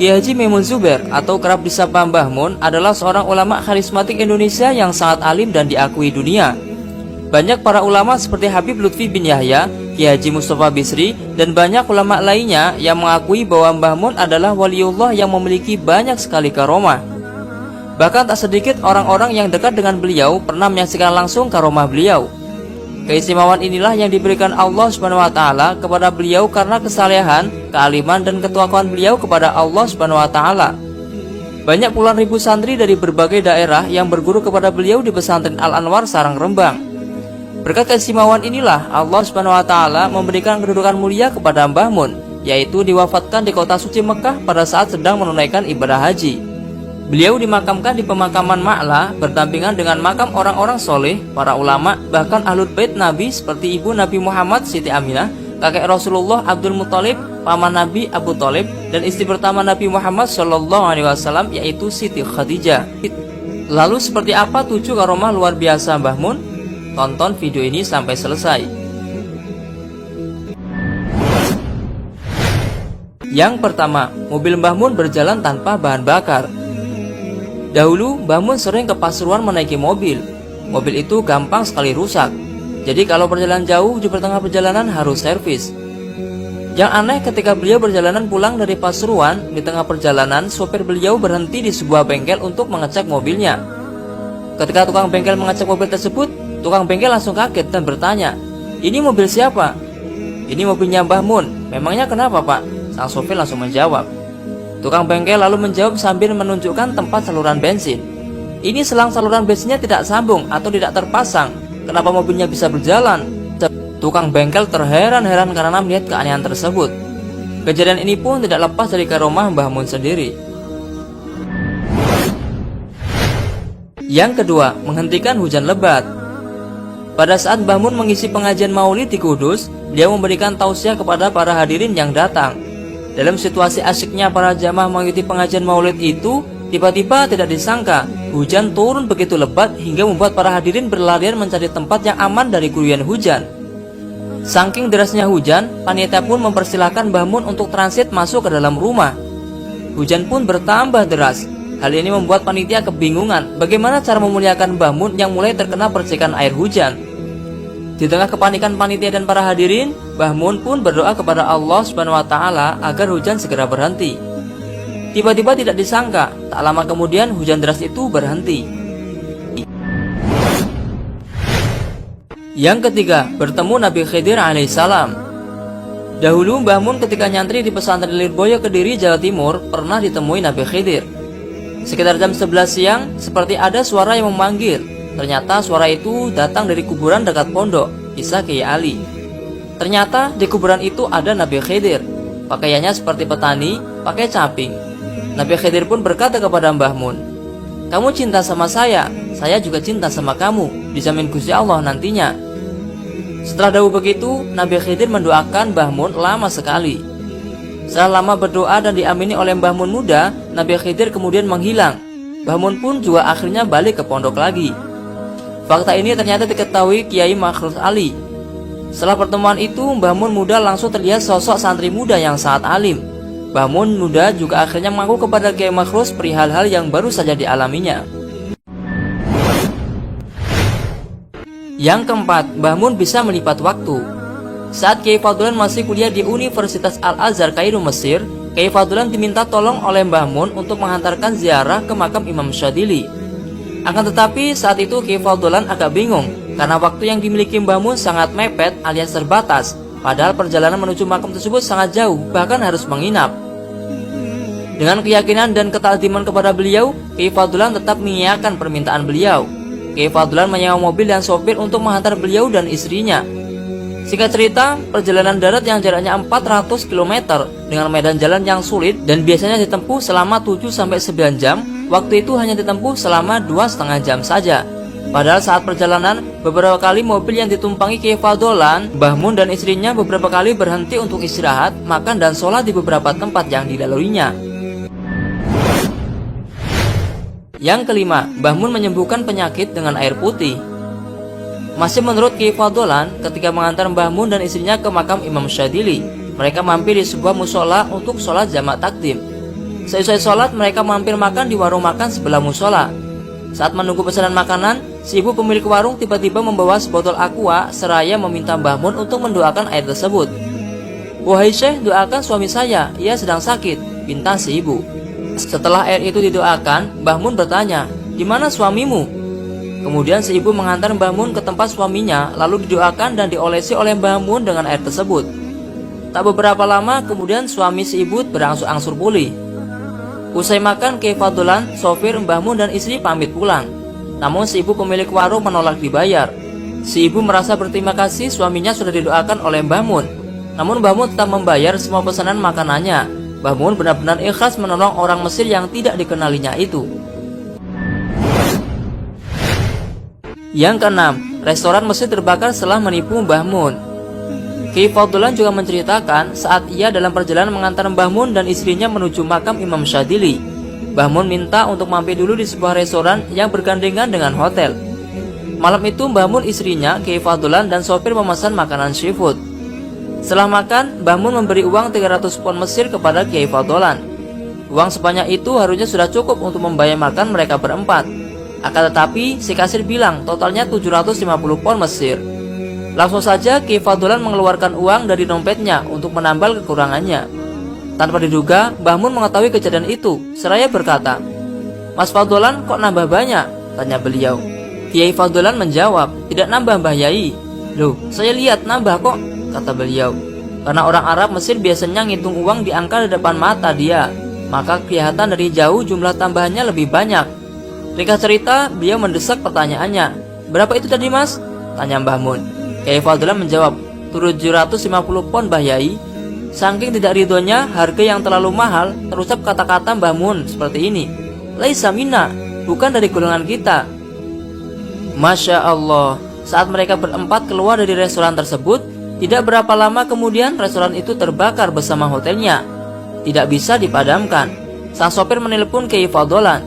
Kiai Haji Maimun Zubair atau kerap disapa Mbah Mun adalah seorang ulama karismatik Indonesia yang sangat alim dan diakui dunia. Banyak para ulama seperti Habib Lutfi bin Yahya, Kiai Haji Mustafa Bisri, dan banyak ulama lainnya yang mengakui bahwa Mbah Mun adalah waliullah yang memiliki banyak sekali karomah. Bahkan tak sedikit orang-orang yang dekat dengan beliau pernah menyaksikan langsung karomah beliau. Keistimewaan inilah yang diberikan Allah SWT kepada beliau karena kesalehan, kealiman, dan ketuakuan beliau kepada Allah SWT. Banyak puluhan ribu santri dari berbagai daerah yang berguru kepada beliau di pesantren Al-Anwar Sarang Rembang. Berkat keistimewaan inilah Allah SWT memberikan kedudukan mulia kepada Mbah Mun, yaitu diwafatkan di kota suci Mekah pada saat sedang menunaikan ibadah haji. Beliau dimakamkan di pemakaman Ma'la berdampingan dengan makam orang-orang soleh, para ulama, bahkan ahlul bait Nabi seperti ibu Nabi Muhammad Siti Aminah, kakek Rasulullah Abdul Muthalib, paman Nabi Abu Thalib, dan istri pertama Nabi Muhammad SAW yaitu Siti Khadijah. Lalu seperti apa 7 karomah luar biasa Mbah Mun? Tonton video ini sampai selesai. Yang pertama, mobil Mbah Mun berjalan tanpa bahan bakar. Dahulu, Mbah Mun sering ke Pasuruan menaiki mobil. Mobil itu gampang sekali rusak. Jadi kalau perjalanan jauh di tengah perjalanan harus servis. Yang aneh ketika beliau perjalanan pulang dari Pasuruan, di tengah perjalanan sopir beliau berhenti di sebuah bengkel untuk mengecek mobilnya. Ketika tukang bengkel mengecek mobil tersebut, tukang bengkel langsung kaget dan bertanya, "Ini mobil siapa?" "Ini mobilnya Mbah Mun." "Memangnya kenapa, Pak?" Sang sopir langsung menjawab. Tukang bengkel lalu menjawab sambil menunjukkan tempat saluran bensin. "Ini selang saluran bensinnya tidak sambung atau tidak terpasang. Kenapa mobilnya bisa berjalan?" Tukang bengkel terheran-heran karena melihat keanehan tersebut. Kejadian ini pun tidak lepas dari karomah Mbah Mun sendiri. Yang kedua, menghentikan hujan lebat. Pada saat Mbah Mun mengisi pengajian Maulid di Kudus, dia memberikan tausiah kepada para hadirin yang datang. Dalam situasi asyiknya para jamaah mengikuti pengajian Maulid itu, tiba-tiba tidak disangka hujan turun begitu lebat hingga membuat para hadirin berlarian mencari tempat yang aman dari guyuran hujan. Saking derasnya hujan, panitia pun mempersilahkan Mbah Mun untuk transit masuk ke dalam rumah. Hujan pun bertambah deras. Hal ini membuat panitia kebingungan bagaimana cara memuliakan Mbah Mun yang mulai terkena percikan air hujan. Di tengah kepanikan panitia dan para hadirin, Mbah Mun pun berdoa kepada Allah SWT agar hujan segera berhenti. Tiba-tiba tidak disangka, tak lama kemudian hujan deras itu berhenti. Yang ketiga, bertemu Nabi Khidir alaihissalam. Dahulu Mbah Mun ketika nyantri di pesantren Lirboyo Kediri, Jawa Timur, pernah ditemui Nabi Khidir. Sekitar jam 11 siang, seperti ada suara yang memanggil. Ternyata suara itu datang dari kuburan dekat pondok, kisah Kiai Ali. Ternyata di kuburan itu ada Nabi Khidir. Pakaiannya seperti petani, pakai caping. Nabi Khidir pun berkata kepada Mbah Mun, "Kamu cinta sama saya juga cinta sama kamu, dijamin Gusti Allah nantinya." Setelah dahulu begitu, Nabi Khidir mendoakan Mbah Mun lama sekali. Setelah lama berdoa dan diamini oleh Mbah Mun muda, Nabi Khidir kemudian menghilang. Mbah Mun pun juga akhirnya balik ke pondok lagi. Fakta ini ternyata diketahui Kiai Makhrus Ali. Setelah pertemuan itu, Mbah Mun muda langsung terlihat sosok santri muda yang sangat alim. Mbah Mun muda juga akhirnya mengaku kepada Kiai Makhrus perihal hal yang baru saja dialaminya. Yang keempat, Mbah Mun bisa melipat waktu. Saat Kiai Fadlan masih kuliah di Universitas Al-Azhar Kairo, Mesir, Kiai Fadlan diminta tolong oleh Mbah Mun untuk menghantarkan ziarah ke makam Imam Syadzili. Akan tetapi saat itu Kiai Fadlan agak bingung karena waktu yang dimiliki Mbah Mun sangat mepet alias terbatas. Padahal perjalanan menuju makam tersebut sangat jauh, bahkan harus menginap. Dengan keyakinan dan ketaatiman kepada beliau, Kiai Fadlan tetap mengiyakan permintaan beliau. Kiai Fadlan menyewa mobil dan sopir untuk menghantar beliau dan istrinya. Singkat cerita, perjalanan darat yang jaraknya 400 km dengan medan jalan yang sulit dan biasanya ditempuh selama 7-9 jam, waktu itu hanya ditempuh selama 2,5 jam saja. Padahal saat perjalanan, beberapa kali mobil yang ditumpangi Kiai Fadlan, Mbah Mun dan istrinya beberapa kali berhenti untuk istirahat, makan dan sholat di beberapa tempat yang dilaluinya. Yang kelima, Mbah Mun menyembuhkan penyakit dengan air putih. Masih menurut Kiai Fadlan, ketika mengantar Mbah Mun dan istrinya ke makam Imam Syadzili, mereka mampir di sebuah musola untuk sholat jamak takdim. Seusai sholat, mereka mampir makan di warung makan sebelah musola. Saat menunggu pesanan makanan, si ibu pemilik warung tiba-tiba membawa sebotol aqua seraya meminta Mbah Mun untuk mendoakan air tersebut. "Wahai Syekh, doakan suami saya, ia sedang sakit," pinta si ibu. Setelah air itu didoakan, Mbah Mun bertanya, "Di mana suamimu?" Kemudian si ibu mengantar Mbah Mun ke tempat suaminya, lalu didoakan dan diolesi oleh Mbah Mun dengan air tersebut. Tak beberapa lama kemudian suami si ibu berangsur-angsur pulih. Usai makan, Kyai Faudolan, sopir, Mbah Mun dan istri pamit pulang. Namun si ibu pemilik warung menolak dibayar. Si ibu merasa berterima kasih suaminya sudah didoakan oleh Mbah Mun. Namun Mbah Mun tetap membayar semua pesanan makanannya. Mbah Mun benar-benar ikhlas menolong orang Mesir yang tidak dikenalinya itu. Yang keenam, restoran Mesir terbakar setelah menipu Mbah Mun. Kyai Faudolan juga menceritakan saat ia dalam perjalanan mengantar Mbah Mun dan istrinya menuju makam Imam Syadzili. Mbah Mun minta untuk mampir dulu di sebuah restoran yang bergandengan dengan hotel. Malam itu Mbah Mun, istrinya, Kyai Faudolan dan sopir memesan makanan seafood. Setelah makan, Mbah Mun memberi uang 300 pon Mesir kepada Kyai Faudolan. Uang sebanyak itu harusnya sudah cukup untuk membayar makan mereka berempat. Akan tetapi si kasir bilang totalnya 750 pon Mesir. Langsung saja Kyai Faudolan mengeluarkan uang dari dompetnya untuk menambal kekurangannya. Tanpa diduga, Mbah Mun mengetahui kejadian itu, seraya berkata, "Mas Faudolan, kok nambah banyak?" tanya beliau. Kyai Faudolan menjawab, "Tidak nambah, Mbah Yai." "Loh, saya lihat nambah kok," kata beliau. Karena orang Arab Mesir biasanya ngitung uang di angka di depan mata dia, maka kelihatan dari jauh jumlah tambahannya lebih banyak. Ringkas cerita, beliau mendesak pertanyaannya. "Berapa itu tadi, Mas?" tanya Mbah Mun. Kyai Faudolan menjawab, 750 pon, Mbah Yai." Saking tidak ridhonya harga yang terlalu mahal, terucap kata-kata Mbah Mun seperti ini, "Laisa minna, bukan dari golongan kita." Masya Allah, saat mereka berempat keluar dari restoran tersebut, tidak berapa lama kemudian restoran itu terbakar bersama hotelnya. Tidak bisa dipadamkan. Sang sopir menelpon Kyai Faudolan.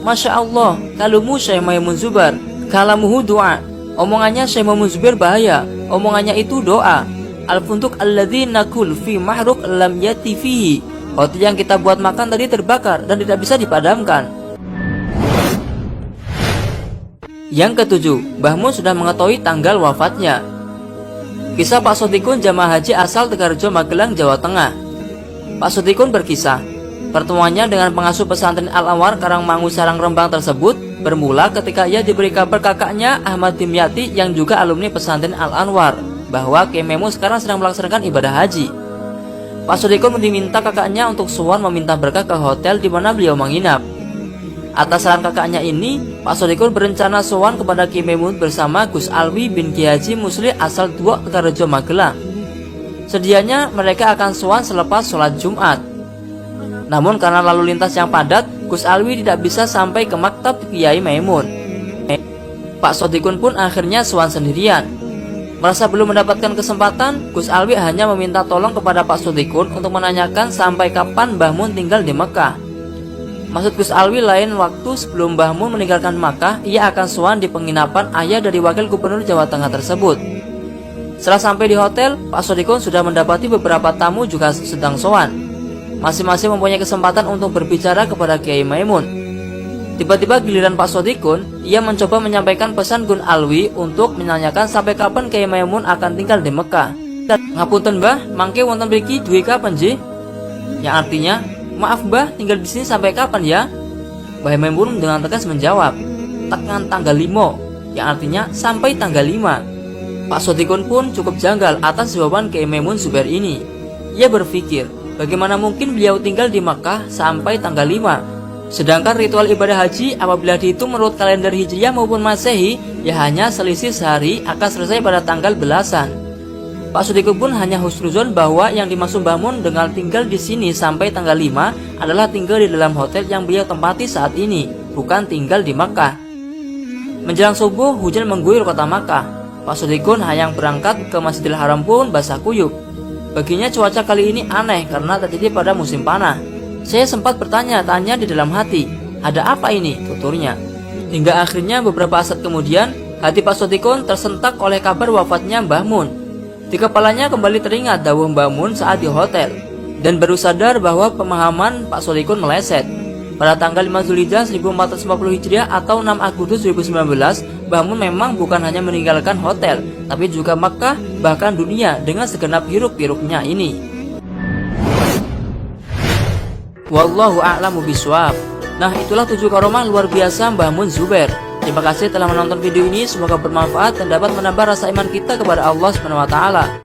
"Masya Allah, kalumu Syekh Maimun Zubair, kalamuhu doa." Omongannya Syekh Maimun Zubair bahaya, omongannya itu doa. "Al-funtuk alladzi nakul fi mahruk lam yati fihi." Hotel yang kita buat makan tadi terbakar dan tidak bisa dipadamkan. Yang ketujuh, Mbah Mun sudah mengetahui tanggal wafatnya. Kisah Pak Sotikun, jamaah haji asal Tegarjo, Magelang, Jawa Tengah. Pak Sotikun berkisah, pertemuannya dengan pengasuh pesantren Al-Anwar Karangmangu, Sarang, Rembang tersebut bermula ketika ia diberi kabar kakaknya Ahmad Dimyati yang juga alumni pesantren Al-Anwar bahwa Kyai Maimun sekarang sedang melaksanakan ibadah haji. Pak Sotikun diminta kakaknya untuk sowan meminta berkah ke hotel di mana beliau menginap. Atas saran kakaknya ini, Pak Sotikun berencana sowan kepada Kyai Maimun bersama Gus Alwi bin Kyai Haji Musli asal Duok, Tegarjo, Magelang. Sedianya mereka akan sowan selepas sholat Jumat. Namun karena lalu lintas yang padat, Gus Alwi tidak bisa sampai ke maktab Kyai Maimun. Pak Sotikun pun akhirnya sowan sendirian. Merasa belum mendapatkan kesempatan, Gus Alwi hanya meminta tolong kepada Pak Sotikun untuk menanyakan sampai kapan Mbah Mun tinggal di Mekah. Maksud Gus Alwi lain waktu sebelum Mbah Mun meninggalkan Makkah, ia akan sowan di penginapan ayah dari wakil gubernur Jawa Tengah tersebut. Setelah sampai di hotel, Pak Sotikun sudah mendapati beberapa tamu juga sedang sowan. Masing-masing mempunyai kesempatan untuk berbicara kepada Kyai Maimun. Tiba-tiba giliran Pak Sotikun, ia mencoba menyampaikan pesan Gun Alwi untuk menanyakan sampai kapan Kyai Maimun akan tinggal di Mekah. "Ngapunten Mbah, mangke wonten mriki duwe kapan nggih?" Yang artinya, "Maaf Mbah, tinggal di sini sampai kapan ya?" Mbah Maimun dengan tegas menjawab, "Tekan tanggal 5, yang artinya sampai tanggal 5. Pak Sotikun pun cukup janggal atas jawaban Kyai Maimun Zubair ini. Ia berpikir, bagaimana mungkin beliau tinggal di Makkah sampai tanggal 5? Sedangkan ritual ibadah haji apabila dihitung menurut kalender Hijriah maupun Masehi, ya hanya selisih sehari akan selesai pada tanggal belasan. Pak Sotikun pun hanya husnuzon bahwa yang dimaksud Mbah Mun dengan tinggal di sini sampai tanggal 5 adalah tinggal di dalam hotel yang beliau tempati saat ini, bukan tinggal di Makkah. Menjelang subuh, hujan mengguyur kota Makkah. Pak Sotikun yang berangkat ke Masjidil Haram pun basah kuyup. Baginya cuaca kali ini aneh karena terjadi pada musim panah. Saya sempat bertanya-tanya di dalam hati, ada apa ini? Tuturnya. Hingga akhirnya beberapa saat kemudian, hati Pak Sotikun tersentak oleh kabar wafatnya Mbah Mun. Di kepalanya kembali teringat dawuh Mbah Mun saat di hotel. dan baru sadar bahwa pemahaman Pak Solikun meleset. Pada tanggal 5 Zulhijjah 1450 Hijriah atau 6 Agustus 2019, Mbah Mun memang bukan hanya meninggalkan hotel, tapi juga Makkah, bahkan dunia dengan segenap hiruk-pikuknya ini. Wallahu a'lamu bishawab. Nah, itulah 7 karomah luar biasa Mbah Mun Zubair. Terima kasih telah menonton video ini, semoga bermanfaat dan dapat menambah rasa iman kita kepada Allah SWT.